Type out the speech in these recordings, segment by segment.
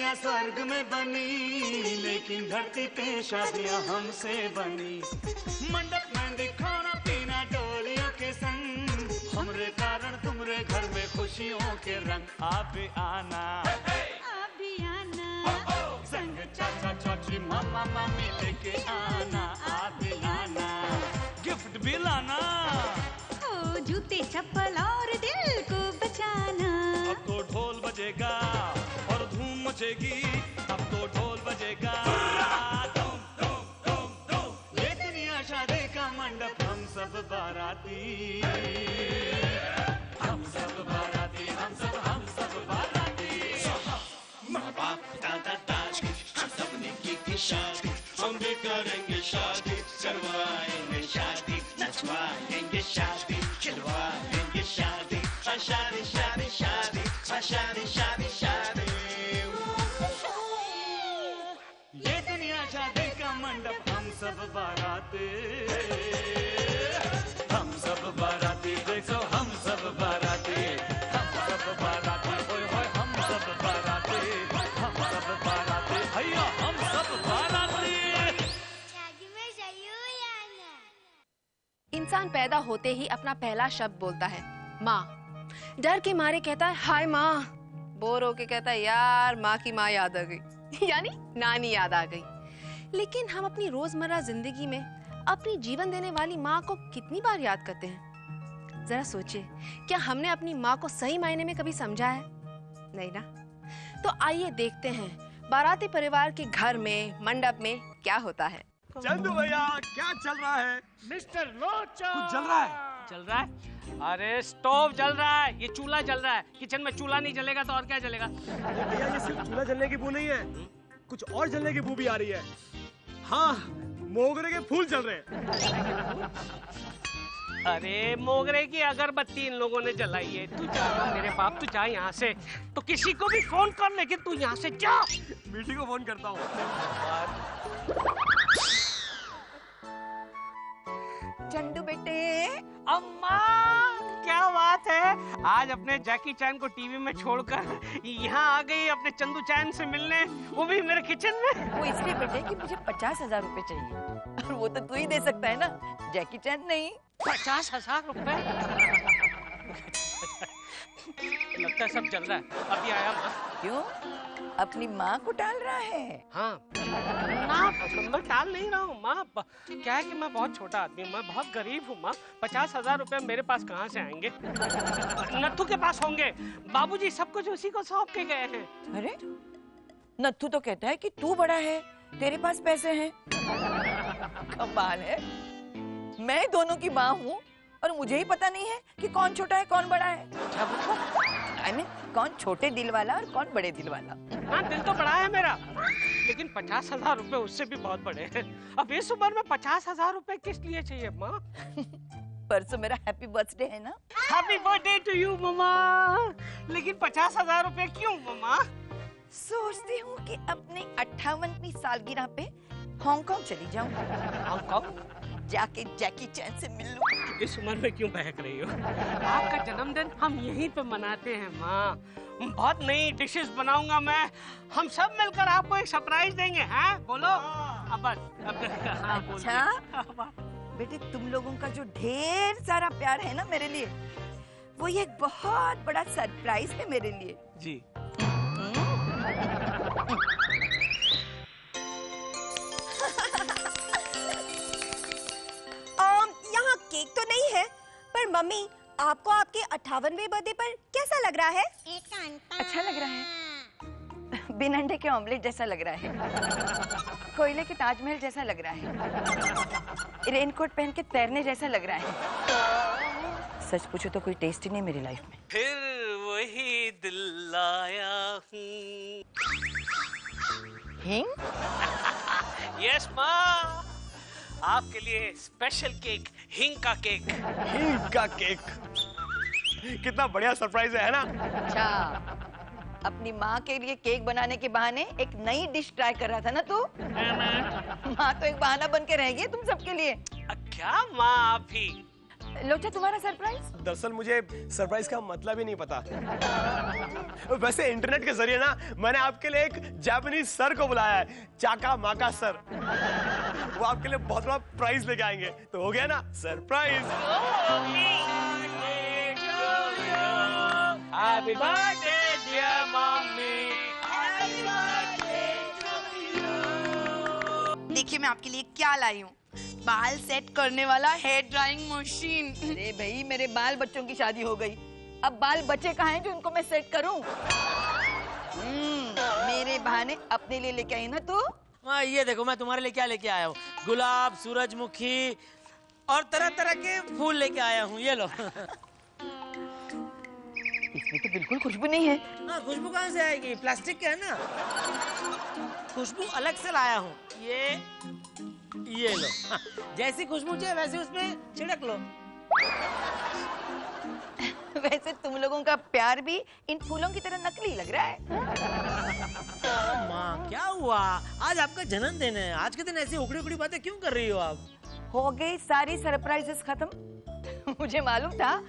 दुनिया स्वर्ग में बनी, लेकिन धरती पे शादियां हमसे बनी। मंडप में दिखाना पीना डोलियों के संग, हमरे कारण तुमरे घर में खुशियों के रंग। आप भी आना, आप भी आना, संग चाचा चाची मामा मामी लेके आना। आप भी आना, गिफ्ट भी लाना, ओ जूते चप्पल और दिल को बचाना। अब तो ढोल बजेगा और धूम मचेगी, अब तो ढोल बजेगा। धूम धूम धूम धूम, ये दुनिया शादी का मंडप, हम सब बाराती, हम सब बाराती, हम सब बाराती। माँ बाप दादा दाज की हम सब ने की शादी, हम भी करेंगे शादी, करवाएंगे शादी, नचवाएंगे शादी, खिलवाएंगे शादी, शादी शादी शादी, शादी शादी शादी। ये दुनिया शादी का मंडप, हम सब बाराती, हम सब बाराती। देखो हम सब बाराती, हम सब बाराती, होय होय हम सब बाराती, हम सब बाराती, भैया हम सब बाराती। शादी में जरूर आना। इंसान पैदा होते ही अपना पहला शब्द बोलता है माँ। डर के मारे कहता है हाय माँ। बोर होके कहता है यार माँ की माँ याद आ गई यानी नानी याद आ गई। लेकिन हम अपनी रोजमर्रा जिंदगी में अपनी जीवन देने वाली माँ को कितनी बार याद करते हैं? जरा सोचिए, क्या हमने अपनी माँ को सही मायने में कभी समझा है? नहीं ना। तो आइए देखते हैं बाराती परिवार के घर में मंडप में क्या होता है। चंदू भैया क्या चल रहा है? मिस्टर लोचा कुछ जल रहा है? चल रहा है? अरे स्टोव जल रहा है, ये चूल्हा जल रहा है। किचन में चूल्हा नहीं जलेगा तो और क्या जलेगा? भैया ये सिर्फ चूल्हा जलने की बू नहीं है, कुछ और जलने की बू भी आ रही है। हाँ, मोगरे के फूल जल रहे हैं। अरे मोगरे की अगरबत्ती इन लोगों ने जलाई है। तू जा मेरे बाप, तू जा यहाँ से। तो किसी को भी फोन कर, लेकिन तू यहाँ से जा। मीठी को फोन करता हूँ। चंदू बेटे। अम्मा क्या बात है, आज अपने जैकी चैन को टीवी में छोड़कर यहाँ आ गई अपने चंदू चैन से मिलने, वो भी मेरे किचन में। वो इसलिए बेटे कि मुझे 50,000 रुपए चाहिए और वो तो तू ही दे सकता है ना, जैकी चैन नहीं। 50,000 रुपए? लगता है सब जल रहा है। अभी आया माँ। क्यों? अपनी माँ को टाल रहा है? हाँ माँ, मैं टाल नहीं रहा हूँ माँ। क्या है कि मैं बहुत छोटा आदमी हूँ, मैं बहुत गरीब हूँ माँ। 50,000 रुपए मेरे पास कहाँ से आएंगे? नत्थू के पास होंगे। बाबूजी सब कुछ उसी को सौंप के गए हैं। अरे नत्थू तो कहता है कि तू बड़ा है, तेरे पास पैसे हैं। कमाल है, मैं दोनों की माँ हूँ और मुझे ही पता नहीं है कि कौन छोटा है कौन बड़ा है। I mean, कौन छोटे दिल वाला और कौन बड़े दिल वाला। हाँ दिल तो बड़ा है मेरा, लेकिन 50,000 रुपए उससे भी बहुत बड़े हैं। अब इस उम्र में 50,000 रुपए किस लिए चाहिए माँ? परसों मेरा हैप्पी बर्थडे है ना। हैप्पी बर्थडे टू यू मम्मा। लेकिन 50,000 रुपए क्यों मम्मा? सोचती हूँ कि अपनी 58वीं सालगिरह पे हांगकांग चली जाऊँ। हांगकांग? जाके जैकी चैन से मिल लूं। इस उम्र में क्यों बहक रही हो? आपका जन्मदिन हम यहीं पे मनाते हैं माँ। बहुत नई डिशेस बनाऊंगा मैं, हम सब मिलकर आपको एक सरप्राइज देंगे। हैं बोलो? अब बस अब अच्छा बेटे, तुम लोगों का जो ढेर सारा प्यार है ना मेरे लिए, वो ये एक बहुत बड़ा सरप्राइज है मेरे लिए। जी। यहाँ केक तो नहीं है, पर मम्मी आपको आपके 58वें बर्थडे पर कैसा लग रहा है? अच्छा लग रहा है, बिन अंडे के ऑमलेट जैसा लग रहा है, कोयले के ताजमहल जैसा लग रहा है, रेनकोट पहन के तैरने जैसा लग रहा है। सच पूछो तो कोई टेस्ट ही नहीं मेरी लाइफ में। फिर वही दिल आया हूँ। हिंग? यस माँ, आपके लिए स्पेशल केक, हिंग का केक। हिंग का केक, कितना बढ़िया सरप्राइज है ना? अच्छा, अपनी माँ के लिए केक बनाने के बहाने एक नई डिश ट्राई कर रहा था ना तू? माँ तो एक बहाना बन के रह गई तुम सबके लिए। क्या माँ आप ही? लोचा तुम्हारा सरप्राइज? दरअसल मुझे सरप्राइज का मतलब ही नहीं पता। वैसे इंटरनेट के जरिए ना मैंने आपके लिए एक जापानीज सर को बुलाया है, चाका माका सर। वो आपके लिए बहुत बड़ा प्राइज लेके आएंगे, तो हो गया ना surprise. Happy birthday dear mummy. देखिए मैं आपके लिए क्या लाई हूँ, बाल सेट करने वाला हेयर ड्राइंग मशीन। अरे भाई मेरे बाल बच्चों की शादी हो गई, अब बाल बच्चे कहाँ हैं जो उनको मैं सेट करूं? मेरे बहाने अपने लिए लेके आई ना तू? हाँ ये देखो मैं तुम्हारे लिए क्या लेके आया हूँ, गुलाब, सूरजमुखी और तरह तरह के फूल लेके आया हूँ, ये लो। इसमें तो बिल्कुल खुशबू नहीं है। हाँ खुशबू कहाँ से आएगी, प्लास्टिक का है ना। खुशबू अलग से लाया हूँ, ये लो। हाँ, जैसी खुशबू चाहिए वैसे उसमें छिड़क लो। वैसे तुम लोगों का प्यार भी इन फूलों की तरह नकली लग रहा है। माँ क्या हुआ, आज आपका जन्मदिन है, आज के दिन ऐसी उखड़ी उखड़ी बातें क्यों कर रही हो आप? हो गई सारी सरप्राइजेस खत्म। मुझे मालूम था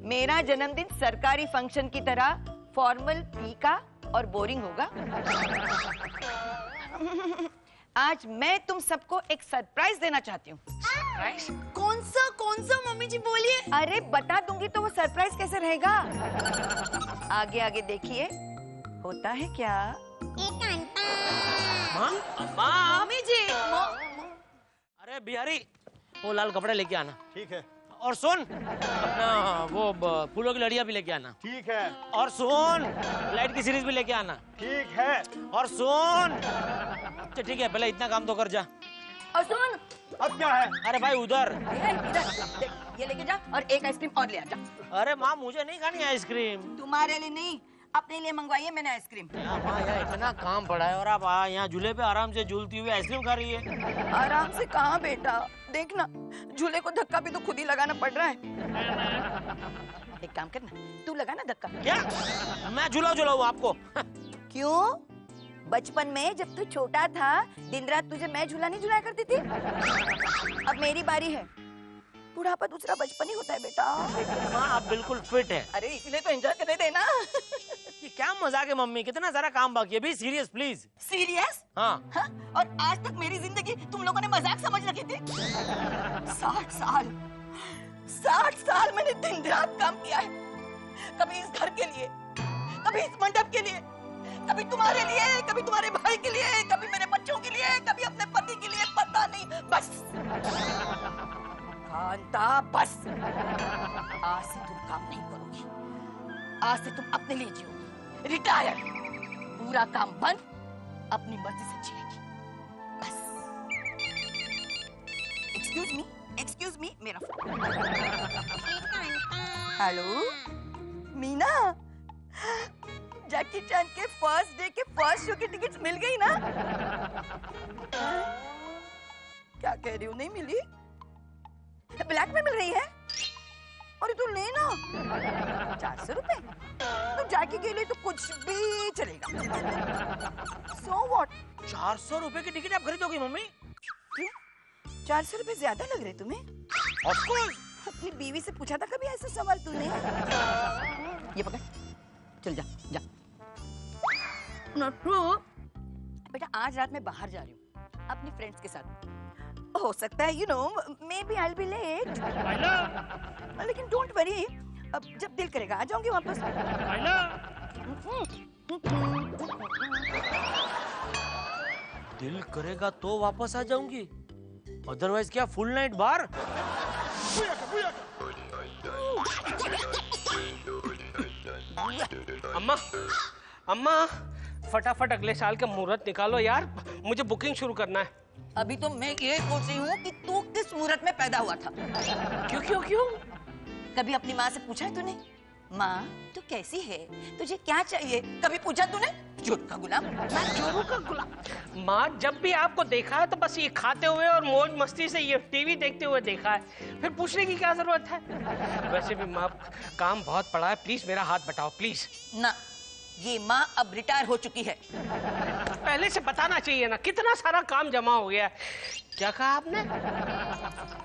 मेरा जन्मदिन सरकारी फंक्शन की तरह फॉर्मल, फीका और बोरिंग होगा। आज मैं तुम सबको एक सरप्राइज देना चाहती हूँ। कौन सा मम्मी जी बोलिए। अरे बता दूंगी तो वो सरप्राइज कैसे रहेगा? आगे आगे देखिए होता है क्या। मम्मी जी। अरे बिहारी वो लाल कपड़े लेके आना। ठीक है। और सुन अपना वो फूलों की लड़ियां भी लेके आना। ठीक है। और सुन लाइट की सीरीज भी लेके आना। ठीक है। और सुन ठीक है पहले इतना काम तो कर जा। और सुन अब क्या है? अरे भाई उधर ये लेके जा और एक आइसक्रीम और ले आ जा। अरे माँ मुझे नहीं खानी आइसक्रीम। तुम्हारे लिए नहीं अपने लिए मंगवाई है मैंने आइसक्रीम। माँ यार इतना काम पड़ा है और आप यहाँ झूले पे आराम से झूलती हुई आइसक्रीम खा रही है। आराम से कहाँ बेटा, देखना झूले को धक्का भी तो खुद ही लगाना पड़ रहा है। एक काम करना तू लगा ना धक्का। क्या मैं झूला झूलाऊं आपको? क्यों? बचपन में जब तू छोटा था दिन रात तुझे मैं झूला नहीं झुलाया करती थी। अब मेरी बारी है। बुढ़ापा दूसरा बचपन ही होता है बेटा। माँ आप बिल्कुल फिट है। अरे इसलिए तो एंजॉय करने देना। ये क्या मजाक है मम्मी, कितना सारा काम बाकी है, बी सीरियस प्लीज। सीरियस? हाँ। और आज तक मेरी जिंदगी तुम लोगों ने मजाक समझ रखी थी। 60 साल मैंने दिन रात काम किया है, कभी इस घर के लिए, कभी इस मंडप के लिए, कभी तुम्हारे लिए, कभी तुम्हारे भाई के लिए, कभी मेरे बच्चों के लिए, कभी अपने पति के लिए, पता नहीं। बस कांता बस, आज से तुम काम नहीं करोगी, आज से तुम अपने लिए जियोगी। रिटायर, पूरा काम बंद, अपनी मर्जी से जिएगी बस। एक्सक्यूज मी मेरा फोन। हेलो मीना, जैकी चैन के फर्स्ट डे के फर्स्ट शो की टिकट्स मिल गई ना? क्या कह रही हो, नहीं मिली? ब्लैक में मिल रही है? अरे तू लेना। 400 रुपए तो जैकी के लिए तो कुछ भी चलेगा। So what? 400 रुपए की टिकट आप खरीदोगी मम्मी? 400 रुपए ज्यादा लग रहे तुम्हें? Of course. अपनी बीवी से पूछा था कभी ऐसा सवाल तूने? ये पकड़, चल जा जा। बेटा आज रात मैं बाहर जा रही हूँ अपनी फ्रेंड्स के साथ। हो सकता है maybe I will be late, लेकिन डोंट वरी, अब जब दिल करेगा आ जाऊंगी वापस। दिल करेगा तो वापस आ जाऊंगी, अदरवाइज क्या फुल नाइट बार? अम्मा फटाफट अगले साल का मुहूर्त निकालो यार, मुझे बुकिंग शुरू करना है। अभी तो मैं ये सोच रही हूँ कि तू किस मुहूर्त में पैदा हुआ था। क्यों? कभी अपनी माँ से पूछा है तूने, माँ तू कैसी है, तुझे क्या चाहिए? कभी पूछा तूने? चोर का गुलाम। चोरों का गुलाम। माँ जब भी आपको देखा है तो बस ये खाते हुए और मौज मस्ती से ये टीवी देखते हुए देखा है, फिर पूछने की क्या जरूरत है? वैसे भी माँ काम बहुत पड़ा है, प्लीज मेरा हाथ बटाओ प्लीज। ना, ये माँ अब रिटायर हो चुकी है। पहले से बताना चाहिए ना, कितना सारा काम जमा हो गया है। क्या कहा आपने?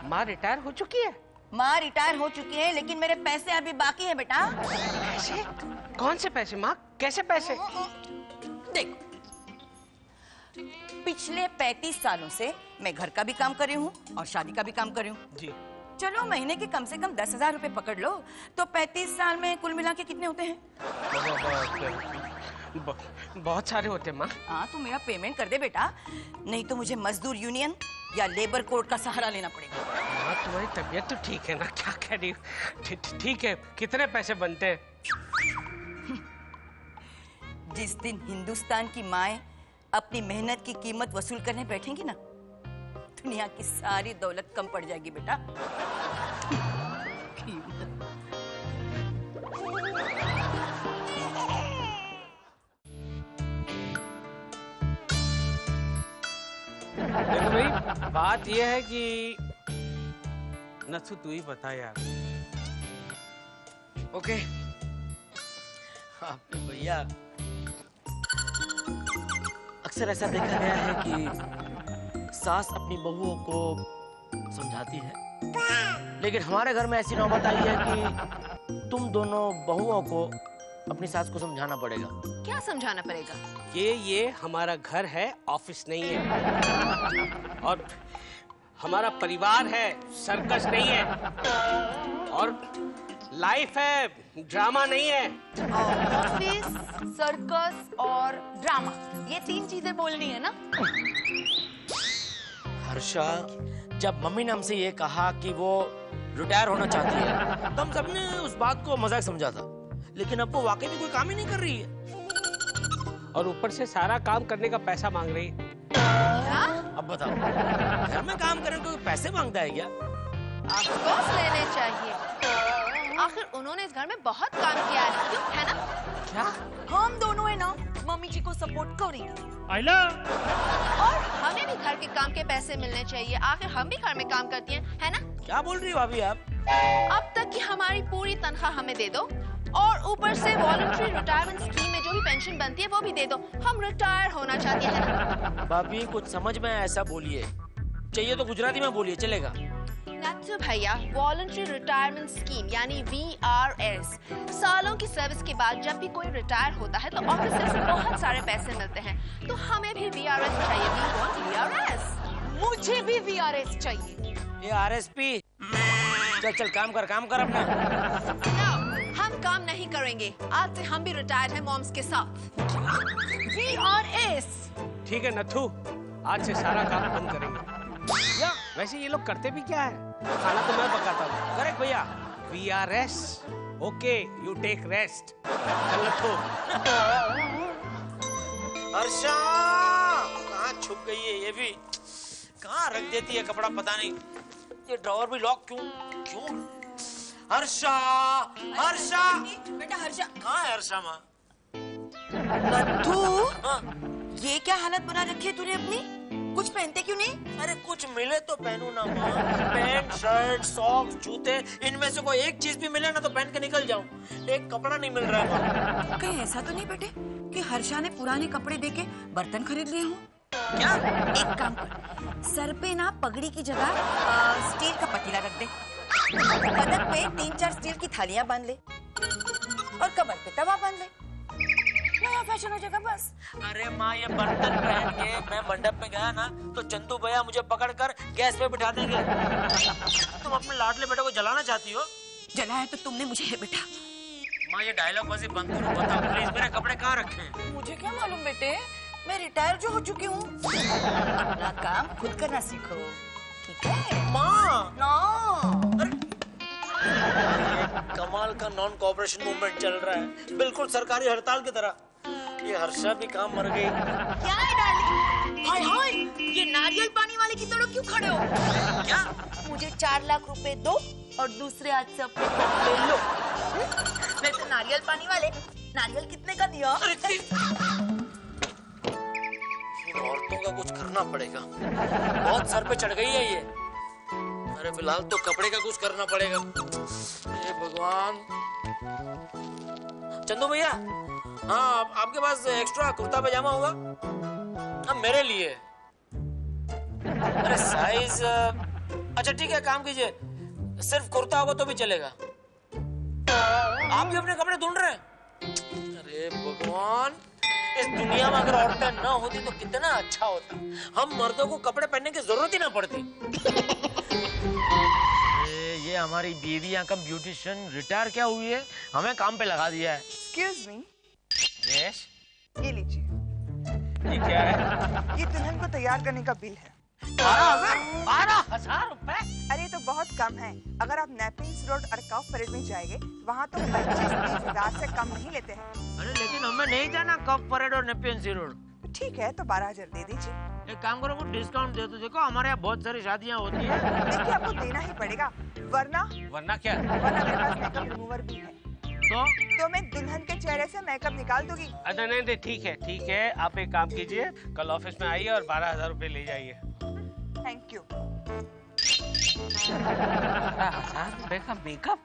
माँ रिटायर हो चुकी है? माँ रिटायर हो चुकी है, लेकिन मेरे पैसे अभी बाकी है बेटा। पैसे? कौन से पैसे माँ? कैसे पैसे? देखो, पिछले 35 सालों से मैं घर का भी काम कर रही हूँ और शादी का भी काम कर रही हूँ जी। चलो महीने के कम से कम 10,000 रुपए पकड़ लो, तो 35 साल में कुल मिला के कितने होते हैं? बहुत सारे होते हैं माँ। हाँ, तो मेरा पेमेंट कर दे बेटा, नहीं तो मुझे मजदूर यूनियन या लेबर कोड का सहारा लेना पड़ेगा। माँ तुम्हारी तबीयत तो ठीक है ना? क्या कह रही हो? ठीक है, कितने पैसे बनते हैं? जिस दिन हिंदुस्तान की माएं अपनी मेहनत की कीमत वसूल करने बैठेंगी ना, दुनिया की सारी दौलत कम पड़ जाएगी बेटा। देखो भाई, बात यह है कि नथु तू ही बता यार। ओके। आपने भैया, अक्सर ऐसा देखा गया है कि सास अपनी बहुओं को समझाती है, लेकिन हमारे घर में ऐसी नौबत आई है कि तुम दोनों बहुओं को अपनी सास को समझाना पड़ेगा। क्या समझाना पड़ेगा? ये हमारा घर है, ऑफिस नहीं है। और हमारा परिवार है, सर्कस नहीं है। और लाइफ है, ड्रामा नहीं है। ऑफिस, सर्कस और ड्रामा, ये 3 चीजें बोलनी है ना? हर्षा, जब मम्मी ने हमसे ये कहा कि वो रिटायर होना चाहती है, तो हम सबने उस बात को मजाक समझा था, लेकिन अब वो वाकई में कोई काम ही नहीं कर रही है। और ऊपर से सारा काम करने का पैसा मांग रही है। अब बताओ, घर में काम करने को पैसे मांगता है क्या? ऑफकोर्स लेने चाहिए, आखिर उन्होंने इस घर में बहुत काम किया है, क्यों? है ना? क्या? हम दोनों है ना मम्मी जी को सपोर्ट करेंगे। और हमें भी घर के काम के पैसे मिलने चाहिए, आखिर हम भी घर में काम करती हैं, है ना? क्या बोल रही हो भाभी आप? अब तक की हमारी पूरी तनख्वाह हमें दे दो, और ऊपर से वॉलंटरी रिटायरमेंट स्कीम में जो भी पेंशन बनती है वो भी दे दो। हम रिटायर होना चाहते हैं, है ना? भाभी कुछ समझ में ऐसा बोलिए, चाहिए तो गुजराती में बोलिए, चलेगा? नथु भैया, वॉलंटरी रिटायरमेंट स्कीम यानी VRS, सालों की सर्विस के बाद जब भी कोई रिटायर होता है तो ऑफिसर्स से बहुत सारे पैसे मिलते हैं, तो हमें भी VRS चाहिए। We want VRS। मुझे भी VRS चाहिए। ये RSP। चल काम कर अपना। No, हम काम नहीं करेंगे, आज से हम भी रिटायर्ड हैं मॉम्स के साथ। VRS। ठीक है नथु, आज से सारा काम हम करेंगे। या वैसे ये लोग करते भी क्या है? खाना तो मैं पकाता हूँ। करेक्ट भैया? VRS। Okay, you take rest. चल नथु। हर्षा, कहाँ छुप गई है ये भी? कहाँ रख देती है कपड़ा पता नहीं। ये ड्रॉवर भी लॉक क्यों? हर्षा, बेटा हर्षा। कहाँ है हर्षा माँ? नथु, हाँ? ये क्या हालत बना रखी है तूने अपनी? कुछ पहनते क्यों नहीं? अरे कुछ मिले तो पहनू ना माँ। पैंट, शर्ट, सॉक्स, जूते, इनमें से कोई एक चीज भी मिले ना तो पहन के निकल जाऊं। एक कपड़ा नहीं मिल रहा है माँ। कहीं ऐसा तो नहीं बेटे कि हर्षा ने पुराने कपड़े देके बर्तन खरीद लिए हों? क्या? एक काम कर, सर पे ना पगड़ी की जगह स्टील का पतीला रख दे, बदन पे 3-4 स्टील की थालियां बांध ले और कमर पे तवा बांध ले। नया फैशन हो जाएगा बस। अरे माँ, ये बर्तन पहन के मैं मंडप में गया ना तो चंदू भैया मुझे पकड़कर गैस पे बिठा देंगे। तुम अपने लाडले बेटे को जलाना चाहती हो? जलाया तो तुमने मुझे है बेटा। माँ, ये डायलॉग बाजी बंद करो, बताओ प्लीज मेरे कपड़े कहाँ रखे हैं? मुझे क्या मालूम बेटे, मैं रिटायर जो हो चुकी हूँ। अपना काम खुद करना सीखो, ठीक है? माँ, नो। कमाल का नॉन कोऑपरेशन मूवमेंट चल रहा है, बिल्कुल सरकारी हड़ताल की तरह। ये हर्षा भी काम मर गई। क्या है डार्लिंग? हाय हाय, ये नारियल पानी वाले की तरह क्यों खड़े हो? क्या? मुझे 4 लाख रुपए दो और दूसरे हाथ से अपने कपड़े लो। वैसे नारियल पानी वाले, नारियल कितने का दिया? इन औरतों का कुछ करना पड़ेगा, बहुत सर पे चढ़ गई है ये। अरे फिलहाल तो कपड़े का कुछ करना पड़ेगा। हे भगवान। चंदू भैया, हाँ आपके पास एक्स्ट्रा कुर्ता पजामा होगा? हाँ मेरे लिए। अरे साइज, अच्छा ठीक है, काम कीजिए सिर्फ कुर्ता होगा तो भी चलेगा। आप भी अपने कपड़े ढूंढ रहे हैं? अरे भगवान, इस दुनिया में अगर औरतें न होती तो कितना अच्छा होता। हम मर्दों को कपड़े पहनने की जरूरत ही ना पड़ती। ये हमारी बीवियां कम ब्यूटिशियन रिटायर क्या हुई है, हमें काम पे लगा दिया है। एक्सक्यूज मी, यस, ये लीजिए। ये क्या है? ये दुल्हन को तैयार करने का बिल है। 12,000 रुपए? अरे तो बहुत कम है। अगर आप नेपियंस रोड अरकाव परेड में जाएंगे, वहाँ तो 25-30 हजार से कम नहीं लेते हैं। अरे लेकिन हमें नहीं जाना कफ परेड और नेपियन सी रोड। ठीक है, तो 12,000 दे दीजिए। एक काम करो, कुछ डिस्काउंट दे दो। देखो हमारे यहाँ बहुत सारी शादियाँ होती है। देखिए, आपको देना ही पड़ेगा, वरना क्या? वरना मेरे पास मेकअप रिमूवर भी है। तो मैं दुल्हन के चेहरे से मेकअप निकाल दूंगी। अरे नहीं, ठीक है, आप एक काम कीजिए, कल ऑफिस में आइए और 12,000 रुपए ले जाइए। Thank you. 12,000 रुपए का मेकअप?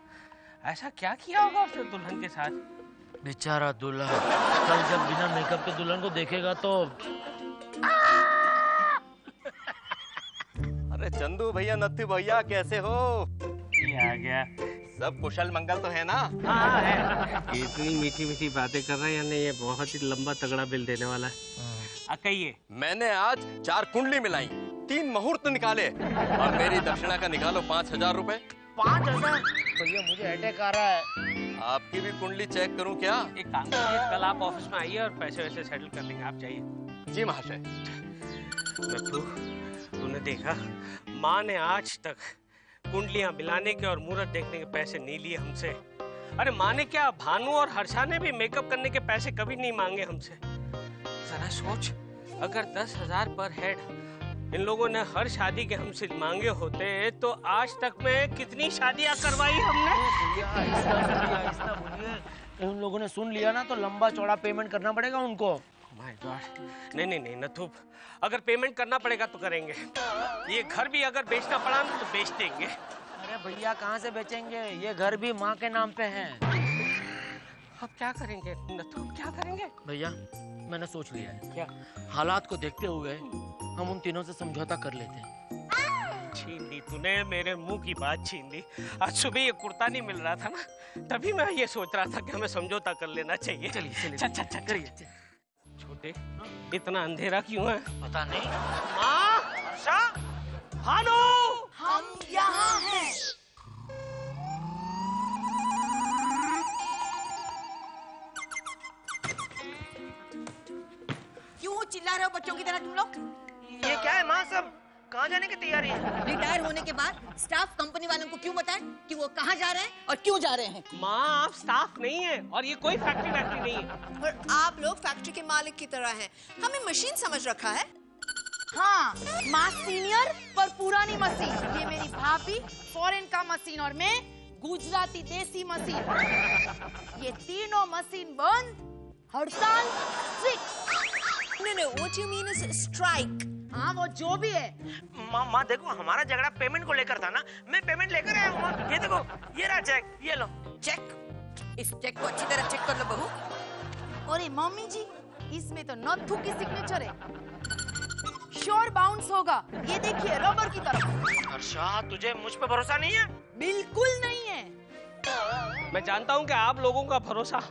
ऐसा क्या किया होगा उसने दुल्हन के साथ? बेचारा दुल्हन कल जब बिना मेकअप के दुल्हन को देखेगा तो। अरे चंदू भैया, नत्थू भैया, कैसे हो? ये आ गया। सब कुशल मंगल तो है ना? हाँ है। इतनी मीठी मीठी बातें कर रहे हैं, यानी ये बहुत ही लंबा तगड़ा बिल देने वाला है। कहिए। मैंने आज 4 कुंडली मिलाई, 3 मुहूर्त निकाले और मेरी दक्षिणा का निकालो 5,000 रुपए। 5,000? भैया मुझे अटैक आ रहा है। आपकी भी कुंडली चेक करूं क्या? एक काम कीजिए, कल आप ऑफिस में आइए और पैसे वैसे सेटल कर लेंगे। आप जाइए। जी महाशय। तूने देखा, माँ ने आज तक कुंडलियां मिलाने के और मुहूर्त देखने के पैसे नहीं लिए हमसे। अरे माँ ने क्या, भानु और हर्षा ने भी मेकअप करने के पैसे कभी नहीं मांगे हमसे। जरा सोच, अगर 10,000 पर हेड इन लोगों ने हर शादी के हमसे मांगे होते तो आज तक में कितनी शादियां करवाई हमने। ऐसा बोलिए, उन लोगों ने सुन लिया ना तो लंबा चौड़ा पेमेंट करना पड़ेगा उनको। माय गॉड, नहीं नथुप, अगर पेमेंट करना पड़ेगा तो करेंगे। ये घर भी अगर बेचना पड़ा ना तो बेच देंगे। अरे भैया कहाँ से बेचेंगे, ये घर भी माँ के नाम पे है। अब क्या करेंगे नथुप, क्या करेंगे? भैया मैंने सोच लिया है। क्या? हालात को देखते हुए हम उन तीनों से समझौता कर लेते हैं। छीन ली तूने मेरे मुंह की बात, छीन ली। आज सुबह ये कुर्ता नहीं मिल रहा था ना, तभी मैं ये सोच रहा था कि हमें समझौता कर लेना चाहिए। चलिए चल करिए। छोटे, इतना अंधेरा क्यों है? पता नहीं। माँ, हर्षा, भानु, हम यहाँ हैं। क्यों चिल्ला रहे हो बच्चों की तरह तुम लोग? ये क्या है माँ, सब कहाँ जाने की तैयारी है? रिटायर होने के बाद स्टाफ कंपनी वालों को क्यों बताएं कि वो कहाँ जा रहे हैं और क्यों जा रहे हैं? माँ आप स्टाफ नहीं है और ये कोई फैक्ट्री नहीं है। और आप लोग फैक्ट्री के मालिक की तरह हैं। हमें मशीन समझ रखा है। हाँ, माँ सीनियर पर पुरानी मशीन। ये मेरी भाभी फॉरेन का मशीन और मैं गुजराती देसी मशीन। ये तीनों मशीन बंद, हड़ताल, No, what you mean is strike. हाँ वो जो भी है। माँ देखो, हमारा झगड़ा पेमेंट को लेकर था ना, मैं पेमेंट लेकर आया हूँ। ये देखो, ये रहा चेक, ये लो। चेक? इस चेक को अच्छी तरह चेक कर लो बहू। अरे मम्मी जी, इसमें तो नथु की सिग्नेचर है। श्योर बाउंस होगा। ये देखिए रबर की तरफ। हर्षा, तुझे मुझ पे भरोसा नहीं है? बिल्कुल नहीं है। मैं जानता हूँ कि आप लोगों का भरोसा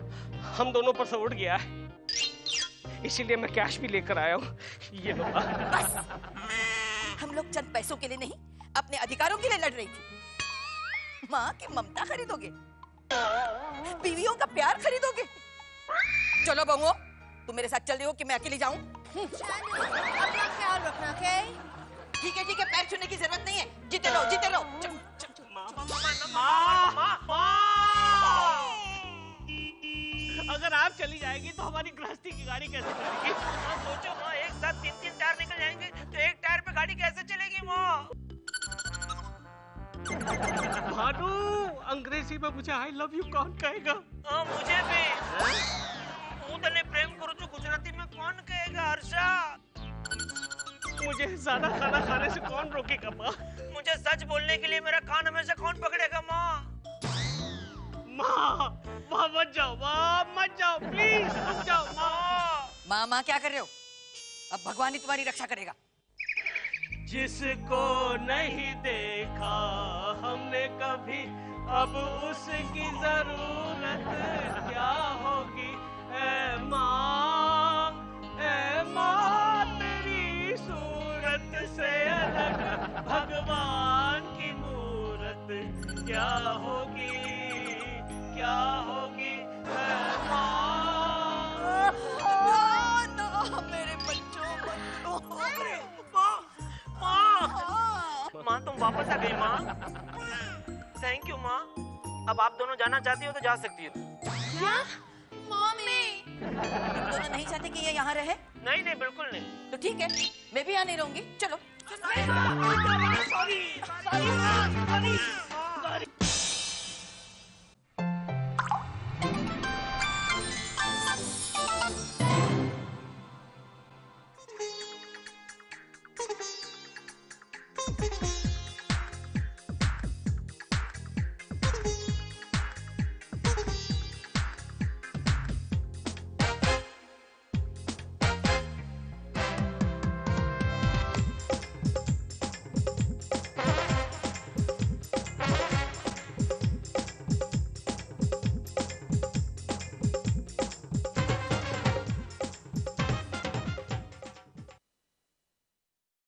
हम दोनों पर से उठ गया है, इसीलिए मैं कैश भी लेकर आया हूँ। ये लो। बस, हम लोग चंद पैसों के लिए नहीं, अपने अधिकारों के लिए लड़ रही थी। माँ की ममता खरीदोगे? बीवियों का प्यार खरीदोगे? चलो बहुओं, तुम मेरे साथ चल रही हो कि मैं अकेली जाऊं? अपना ख्याल रखना, ओके? ठीक है, पैर छूने की जरूरत नहीं है। जीते रहो। अगर आप चली जाएगी तो हमारी गृहस्थी की गाड़ी कैसे चलेगी? सोचो माँ, एक साथ 3-3 टायर निकल जाएंगे तो एक टायर पे गाड़ी कैसे चलेगी माँ? भानु, अंग्रेजी में मुझे आई लव यू कौन कहेगा? मुझे भी। तने प्रेम करो तो गुजराती में कौन कहेगा हर्षा? मुझे ज्यादा खाना खाने से कौन रोकेगा माँ? मुझे सच बोलने के लिए मेरा कान हमेशा कौन पकड़ेगा माँ? माँ मत जाओ प्लीज, मत जाओ माँ। माँ क्या कर रहे हो? अब भगवान ही तुम्हारी रक्षा करेगा। जिसको नहीं देखा हमने कभी, अब उसकी जरूरत क्या होगी। ऐ माँ तेरी सूरत से अलग भगवान की मूरत क्या होगी, क्या होगी। ऐ मेरे बच्चों माँ तुम वापस आ गई माँ। थैंक यू माँ। अब आप दोनों जाना चाहती हो तो जा सकती हो। क्या? मम्मी। तुम दोनों नहीं चाहते कि ये यहाँ रहे? नहीं नहीं बिल्कुल नहीं। तो ठीक है, मैं भी यहाँ नहीं रहूंगी। चलो।